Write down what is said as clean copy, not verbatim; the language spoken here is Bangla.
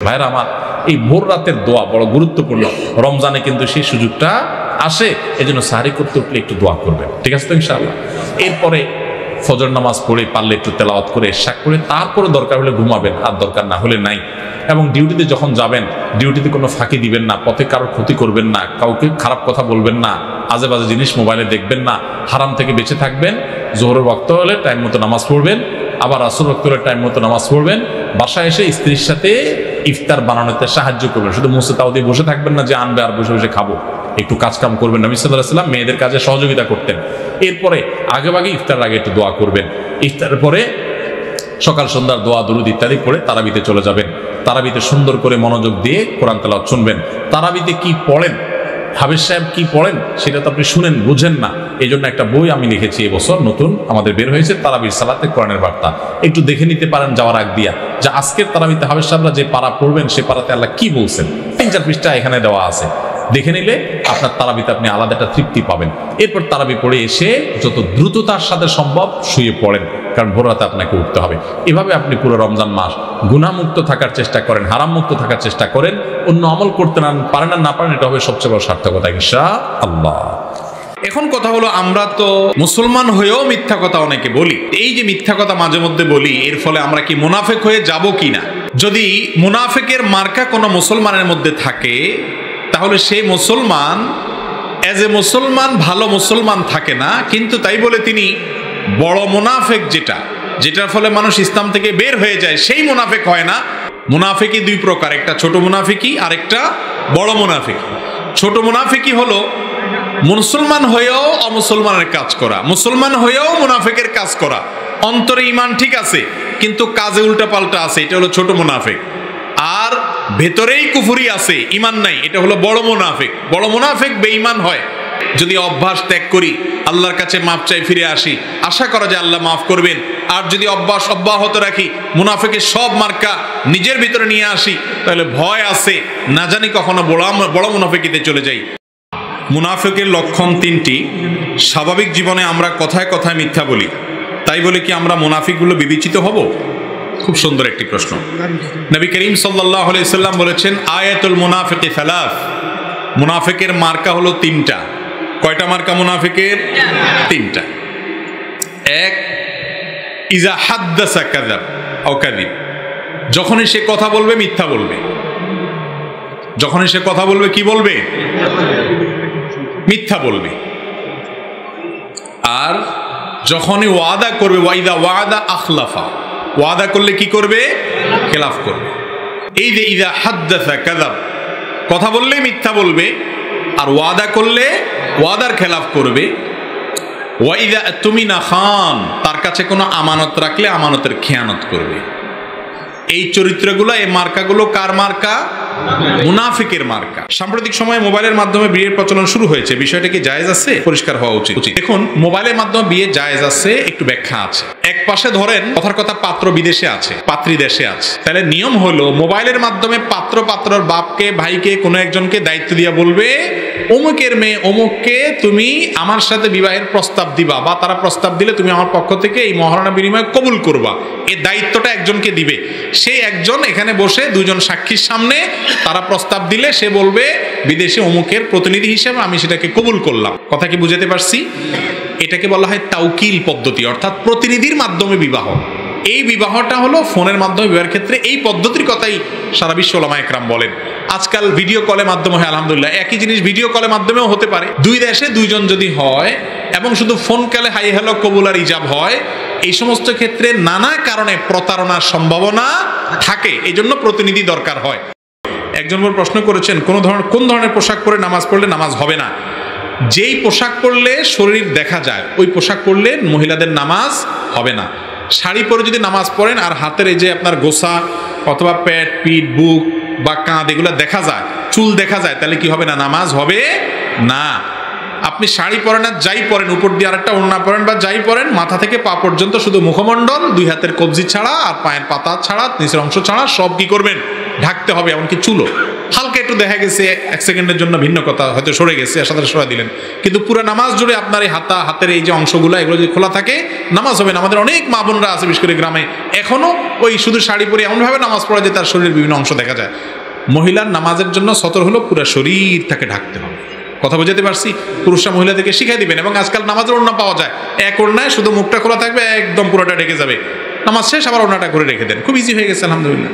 ভাইরা আমার, এই ভোর রাতের দোয়া বড় গুরুত্বপূর্ণ। রমজানে কিন্তু সেই সুযোগটা আসে, এজন্য সাহরি করতে উঠলে একটু দোয়া করবেন, ঠিক আছে তো ইনশাআল্লাহ। এরপরে ফজর নামাজ পড়ে পারলে একটু তেলাওয়াত করে ইশাক করে তারপরে দরকার হলে ঘুমাবেন, আর দরকার না হলে নাই। এবং ডিউটিতে যখন যাবেন, ডিউটিতে কোনো ফাঁকি দিবেন না, পথে কারোর ক্ষতি করবেন না, কাউকে খারাপ কথা বলবেন না, আজে বাজে জিনিস মোবাইলে দেখবেন না, হারাম থেকে বেঁচে থাকবেন। জোহরের ওয়াক্ত হলে টাইম মতো নামাজ পড়বেন, আবার আসর ওয়াক্ত হলে টাইম মতো নামাজ পড়বেন। বাসায় এসে স্ত্রীর সাথে ইফতার বানানোতে সাহায্য করবেন, শুধু মুছে তাও দিয়ে বসে থাকবেন না যে আনবে আর বসে বসে খাবো। একটু কাজ কাম করবেন। নবী সাল্লাল্লাহু আলাইহি ওয়াসাল্লাম মেয়েদের কাজে সহযোগিতা করতেন। এরপরে আগেভাগে ইফতার আগে একটু দোয়া করবেন। ইফতারের পরে সকাল সন্ধ্যার দোয়া দুরুদ ইত্যাদি পড়ে তারাবিতে চলে যাবেন। তারাবিতে সুন্দর করে মনোযোগ দিয়ে কোরআন তেলাওয়াত শুনবেন। তারাবিতে কি পড়েন, হাফেজ সাহেব কি পড়েন সেটা তো আপনি শুনেন, বুঝেন না। এই জন্য একটা বই আমি লিখেছি এবছর, নতুন আমাদের বের হয়েছে, তারাবির সালাতে কোরআনের বার্তা। একটু দেখে নিতে পারেন যাওয়ার আগ দিয়া, যে আজকের তারাবিতে হাফেজ সাহেবরা যে পারা পড়বেন সে পারাতে আল্লাহ কি বলছেন, 3-4 পৃষ্ঠা এখানে দেওয়া আছে। দেখে নিলে আপনার তারাবিতে আপনি আলাদা একটা তৃপ্তি পাবেন। এরপর তারাবি পড়ে এসে যত দ্রুততার সাথে সম্ভব শুয়ে পড়েন, কারণ ভোর রাতে আপনাকে উঠতে হবে। এভাবে আপনি পুরো রমজান মাস গুনাহমুক্ত থাকার চেষ্টা করেন, হারাম মুক্ত থাকার চেষ্টা করেন। অন্য আমল করতে পারেন আর না পারেন, এটা হবে সবচেয়ে বড় সার্থকতা ইনশাআল্লাহ। এখন কথা হলো, আমরা তো মুসলমান হয়েও মিথ্যা কথা অনেকে বলি। এই যে মিথ্যা কথা মাঝে মধ্যে বলি, এর ফলে আমরা কি মুনাফেক হয়ে যাব কিনা? যদি মুনাফেকের মার্কা কোনো মুসলমানের মধ্যে থাকে, তাহলে সেই মুসলমান এজ এ মুসলমান ভালো মুসলমান থাকে না, কিন্তু তাই বলে তিনি বড় মুনাফেক, যেটার ফলে মানুষ ইসলাম থেকে বের হয়ে যায়, সেই মুনাফেক হয় না। মুনাফেকি দুই প্রকার, একটা ছোট মুনাফেকি আর একটা বড় মুনাফেকি। ছোট মুনাফেকি হলো মুসলমান হয়েও অমুসলমানের কাজ করা, মুসলমান হয়েও মুনাফেকের কাজ করা, অন্তরে ঈমান ঠিক আছে কিন্তু কাজে উল্টাপাল্টা আছে, এটা হলো ছোট মুনাফেক। আর ভেতরেই কুফরি আছে, ঈমান নাই, এটা হলো বড় মুনাফেক। বড় মুনাফেক বেঈমান হয় যদি অভ্যাস ত্যাগ করি, আল্লাহর কাছে মাফ চাই, ফিরে আসি, আশা করা যে আল্লাহ মাফ করবেন। আর যদি অভ্যাস অব্যাহত রাখি, মুনাফেকের সব মার্কা নিজের ভিতরে নিয়ে আসি, তাহলে ভয় আছে না জানি কখনো বড় মুনাফেকিতে চলে যাই। মুনাফেকের লক্ষণ 3টি। স্বাভাবিক জীবনে আমরা কথায় কথায় মিথ্যা বলি, তাই বলে কি আমরা মুনাফিকগুলো বিবেচিত হব? খুব সুন্দর একটি প্রশ্ন। নবী করিম সাল্লাল্লাহু আলাইহি সাল্লাম বলেছেন, আয়াতুল মুনাফিকি সালাস, মুনাফিকের মার্কা হলো 3টা। কয়টা মার্কা মুনাফিকের? 3টা। 1, ইজা হাদ্দাসা কাযাব আও কাযিব, যখনই সে কথা বলবে মিথ্যা বলবে। যখনই সে কথা বলবে কি বলবে? মিথ্যা বলবে। আর যখনই ওয়াদা করবে, ওয়াইদা ওয়াদা আখলাফা, ওয়াদা করলে কি করবে? খেলাফ করবে। এই যে ইজা হাদ্দাসা কাযাব, কথা বললে মিথ্যা বলবে, আর ওয়াদা করলে ওয়াদার খেলাফ করবে। ওয়াইদা তুমিনা খান, তার কাছে কোনো আমানত রাখলে আমানতের খেয়ানত করবে। এই চরিত্রগুলো, এই মার্কাগুলো কার মার্কা? মুনাফিকের মার্কা। সাম্প্রতিক সময়ে মোবাইলের মাধ্যমে বিয়ের প্রচলন শুরু হয়েছে, বিষয়টা কি জায়েজ আছে? পরিষ্কার হওয়া উচিত। দেখুন, মোবাইলের মাধ্যমে বিয়ে জায়েজ আছে, একটু ব্যাখ্যা আছে। এক পাশে ধরেন কথার কথা পাত্র বিদেশে আছে, পাত্রী দেশে আছে, তাহলে নিয়ম হলো মোবাইলের মাধ্যমে পাত্র পাত্রর বাপকে, ভাইকে, কোনো একজনকে দায়িত্ব দিয়া বলবে, অমুকের মেয়ে অমুককে তুমি আমার সাথে বিবাহের প্রস্তাব দিবা, বা তারা প্রস্তাব দিলে তুমি আমার পক্ষ থেকে এই মহারণা বিনিময়ে কবুল করবা। এই দায়িত্বটা একজনকে দিবে। সেই একজন এখানে বসে 2জন সাক্ষীর সামনে তারা প্রস্তাব দিলে সে বলবে বিদেশে অমুকের প্রতিনিধি হিসেবে আমি সেটাকে কবুল করলাম। কথা কি বুঝাতে পারছি? এটাকে বলা হয় তাওকিল পদ্ধতি, অর্থাৎ প্রতিনিধির মাধ্যমে বিবাহ। এই বিবাহটা হলো ফোনের মাধ্যমে বিবাহের ক্ষেত্রে এই পদ্ধতির কথাই সারা বিশ্ব উলামা একরাম বলেন। আজকাল ভিডিও কলের মাধ্যমে হয়, আলহামদুলিল্লাহ। একই জিনিস ভিডিও কলের মাধ্যমেও হতে পারে। 2 দেশে 2জন যদি হয় এবং শুধু ফোন কলে হাই হ্যালো কবুল আর ইজাব হয়, এই সমস্ত ক্ষেত্রে নানা কারণে প্রতারণার সম্ভাবনা থাকে, এই জন্য প্রতিনিধি দরকার হয়। একজন প্রশ্ন করেছেন, কোন ধরনের পোশাক পরে নামাজ পড়লে নামাজ হবে না? যেই পোশাক পরলে শরীর দেখা যায় ওই পোশাক পরলে মহিলাদের নামাজ হবে না। শাড়ি পরে যদি নামাজ পড়েন আর হাতের এই যে আপনার গোসা অথবা পেট, পিঠ, বুক বা কাঁধ এগুলো দেখা যায়, চুল দেখা যায়, তাহলে কি হবে না? নামাজ হবে না। আপনি শাড়ি পরেন আর যাই পরেন, উপর দিয়ে আরেকটা ওড়না পরেন বা যাই পরেন, মাথা থেকে পা পর্যন্ত শুধু মুখমণ্ডল, 2 হাতের কবজি ছাড়া আর পায়ের পাতা ছাড়া, নিচের অংশ ছাড়া সব কি করবেন? ঢাকতে হবে, এমনকি চুলও। হালকা একটু দেখা গেছে 1 সেকেন্ডের জন্য ভিন্ন কথা, হয়তো সরে গেছে, সাথে সরাই দিলেন, কিন্তু পুরো নামাজ জুড়ে আপনার এই হাতের এই যে অংশগুলো এগুলো যদি খোলা থাকে নামাজ হবে না। আমাদের অনেক মা বোনরা আছে বিশেষ করে গ্রামে এখনো ওই শুধু শাড়ি পরে এমনভাবে নামাজ পড়ে যে তার শরীরের বিভিন্ন অংশ দেখা যায়। মহিলার নামাজের জন্য সতর হলো পুরো শরীর তাকে ঢাকতে হবে। কথা বুঝাতে পারছি? পুরুষরা মহিলাদেরকে শিখাই দিবেন। এবং আজকাল নামাজের ওড়না পাওয়া যায়, এক ওড়নায় শুধু মুখটা খোলা থাকবে, একদম পুরোটা ঢেকে যাবে, নামাজ শেষ আবার ওড়নাটা করে রেখে দেন, খুব ইজি হয়ে গেছে আলহামদুলিল্লাহ।